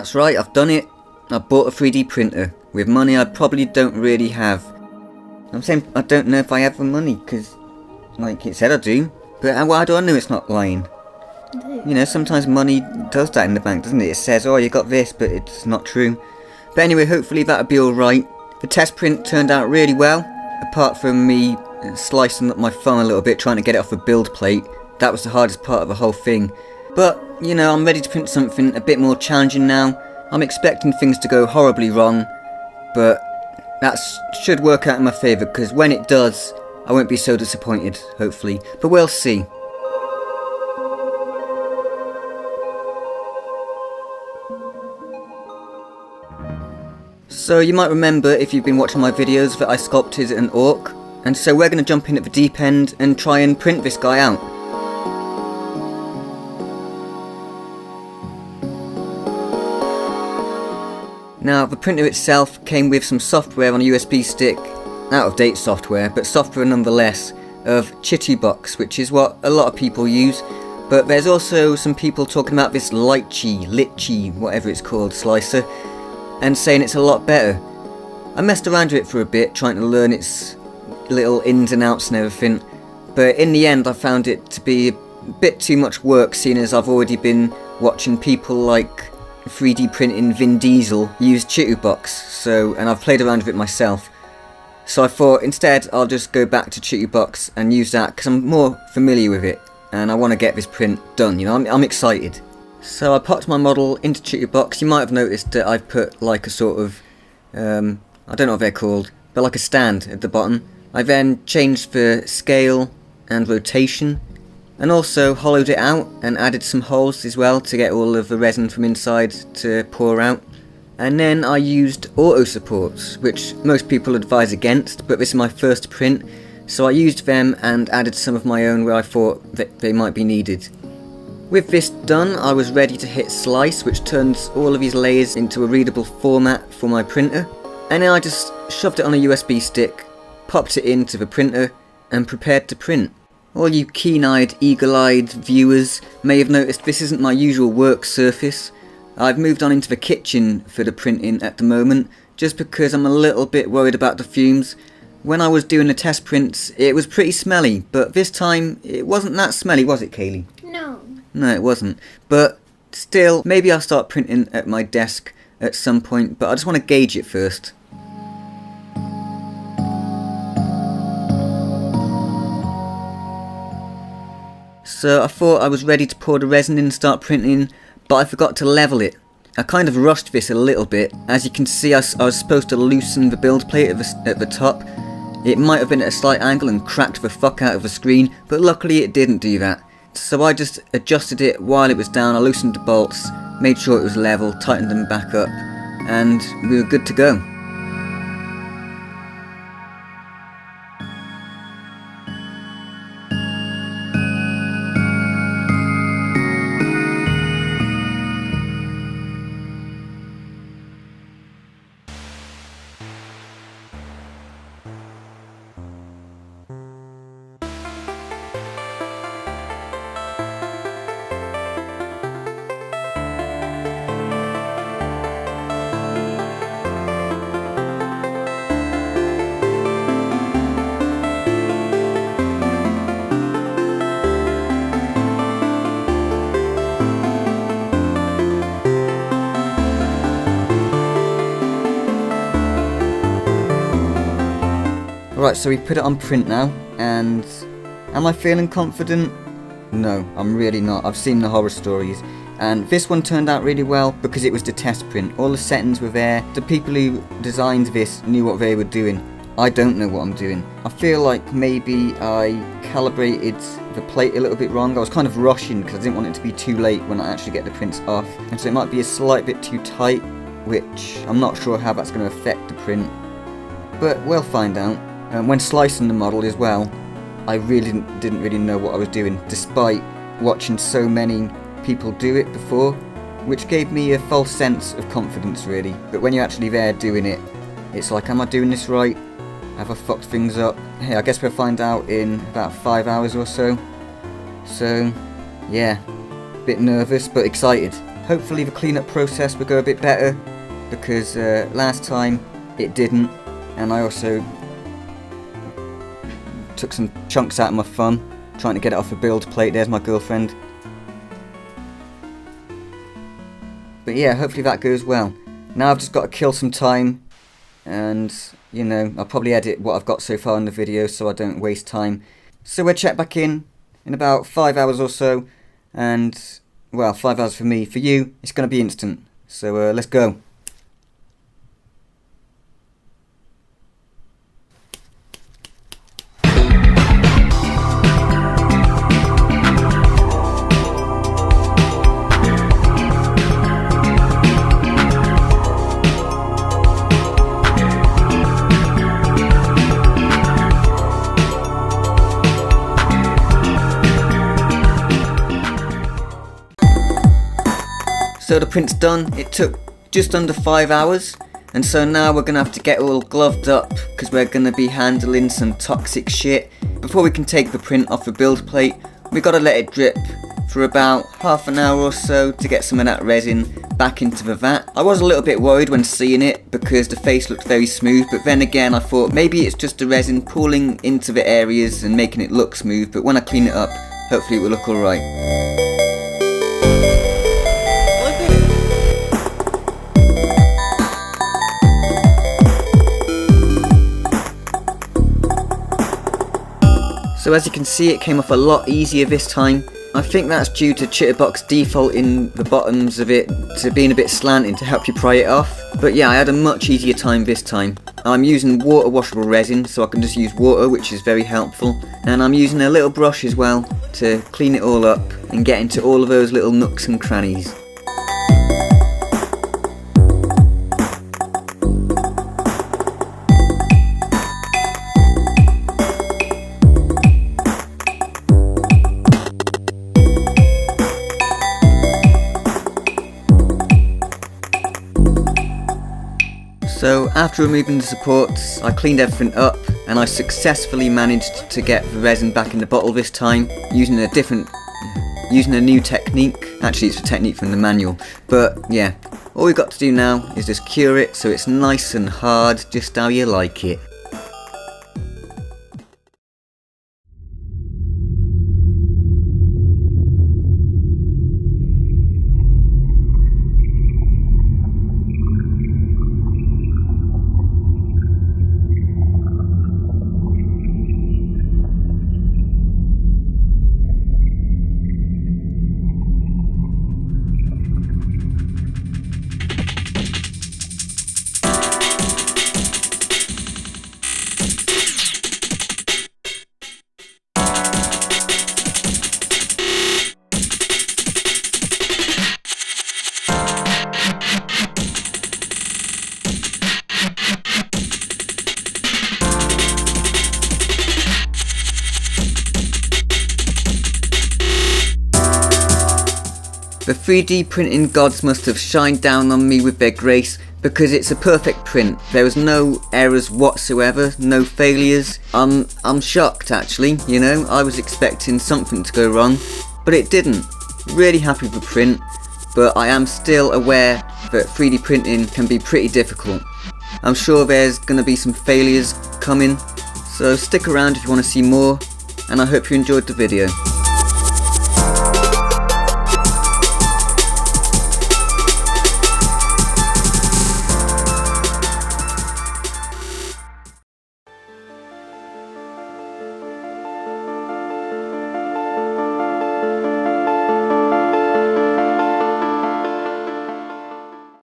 That's right, I've done it. I bought a 3D printer with money I probably don't really have. I'm saying I don't know if I have the money, because, like it said I do, but how do I know it's not lying? You know, sometimes money does that in the bank, doesn't it? It says, oh, you got this, but it's not true. But anyway, hopefully that'll be alright. The test print turned out really well, apart from me slicing up my thumb a little bit trying to get it off a build plate. That was the hardest part of the whole thing. But, you know, I'm ready to print something a bit more challenging now. I'm expecting things to go horribly wrong, but that should work out in my favour, because when it does, I won't be so disappointed, hopefully. But we'll see. So you might remember, if you've been watching my videos, that I sculpted an orc, and so we're going to jump in at the deep end and try and print this guy out. Now, the printer itself came with some software on a USB stick, out of date software, but software nonetheless, of Chitubox, which is what a lot of people use, but there's also some people talking about this Litchi, whatever it's called, slicer, and saying it's a lot better. I messed around with it for a bit, trying to learn its little ins and outs and everything, but in the end I found it to be a bit too much work, seeing as I've already been watching people like 3D printing Vin Diesel use Chitubox, and I've played around with it myself. So I thought instead I'll just go back to Chitubox and use that, because I'm more familiar with it and I want to get this print done, you know, I'm excited. So I popped my model into Chitubox. You might have noticed that I've put like a sort of, I don't know what they're called, but like a stand at the bottom. I then changed the scale and rotation, and also hollowed it out and added some holes as well to get all of the resin from inside to pour out. And then I used auto supports, which most people advise against, but this is my first print, so I used them and added some of my own where I thought that they might be needed. With this done, I was ready to hit slice, which turns all of these layers into a readable format for my printer, and then I just shoved it on a USB stick, popped it into the printer, and prepared to print. All you keen-eyed, eagle-eyed viewers may have noticed this isn't my usual work surface. I've moved on into the kitchen for the printing at the moment, just because I'm a little bit worried about the fumes. When I was doing the test prints, it was pretty smelly, but this time it wasn't that smelly, was it, Kaylee? No. No, it wasn't. But still, maybe I'll start printing at my desk at some point, but I just want to gauge it first. So I thought I was ready to pour the resin in and start printing, but I forgot to level it. I kind of rushed this a little bit. As you can see, I was supposed to loosen the build plate at the top. It might have been at a slight angle and cracked the fuck out of the screen, but luckily it didn't do that. So I just adjusted it while it was down. I loosened the bolts, made sure it was level, tightened them back up, and we were good to go. Right, so we put it on print now, and am I feeling confident? No, I'm really not. I've seen the horror stories, and this one turned out really well because it was the test print. All the settings were there. The people who designed this knew what they were doing. I don't know what I'm doing. I feel like maybe I calibrated the plate a little bit wrong. I was kind of rushing because I didn't want it to be too late when I actually get the prints off, and so it might be a slight bit too tight, which I'm not sure how that's going to affect the print, but we'll find out. When slicing the model as well, I really didn't really know what I was doing, despite watching so many people do it before, which gave me a false sense of confidence really. But when you're actually there doing it, it's like, am I doing this right? Have I fucked things up? Hey, I guess we'll find out in about 5 hours or so. So, yeah, a bit nervous but excited. Hopefully the cleanup process will go a bit better, because last time it didn't, and I also took some chunks out of my thumb trying to get it off a build plate. There's my girlfriend. But yeah, hopefully that goes well. Now I've just got to kill some time, and you know, I'll probably edit what I've got so far in the video so I don't waste time. So we'll check back in about 5 hours or so, and well, 5 hours for me. For you, it's going to be instant. So let's go. So the print's done. It took just under 5 hours, and so now we're gonna have to get all gloved up because we're gonna be handling some toxic shit. Before we can take the print off the build plate, we gotta let it drip for about half an hour or so to get some of that resin back into the vat. I was a little bit worried when seeing it because the face looked very smooth, but then again I thought maybe it's just the resin pooling into the areas and making it look smooth, but when I clean it up, hopefully it will look alright. So as you can see, it came off a lot easier this time. I think that's due to Chitterbox defaulting the bottoms of it to being a bit slanting to help you pry it off. But yeah, I had a much easier time this time. I'm using water washable resin, so I can just use water, which is very helpful. And I'm using a little brush as well to clean it all up and get into all of those little nooks and crannies. So after removing the supports, I cleaned everything up, and I successfully managed to get the resin back in the bottle this time using a new technique. Actually, it's a technique from the manual, but yeah, all we've got to do now is just cure it so it's nice and hard, just how you like it. The 3D printing gods must have shined down on me with their grace, because it's a perfect print. There was no errors whatsoever, no failures. I'm shocked actually, you know, I was expecting something to go wrong, but it didn't. Really happy with the print, but I am still aware that 3D printing can be pretty difficult. I'm sure there's gonna be some failures coming, so stick around if you want to see more, and I hope you enjoyed the video.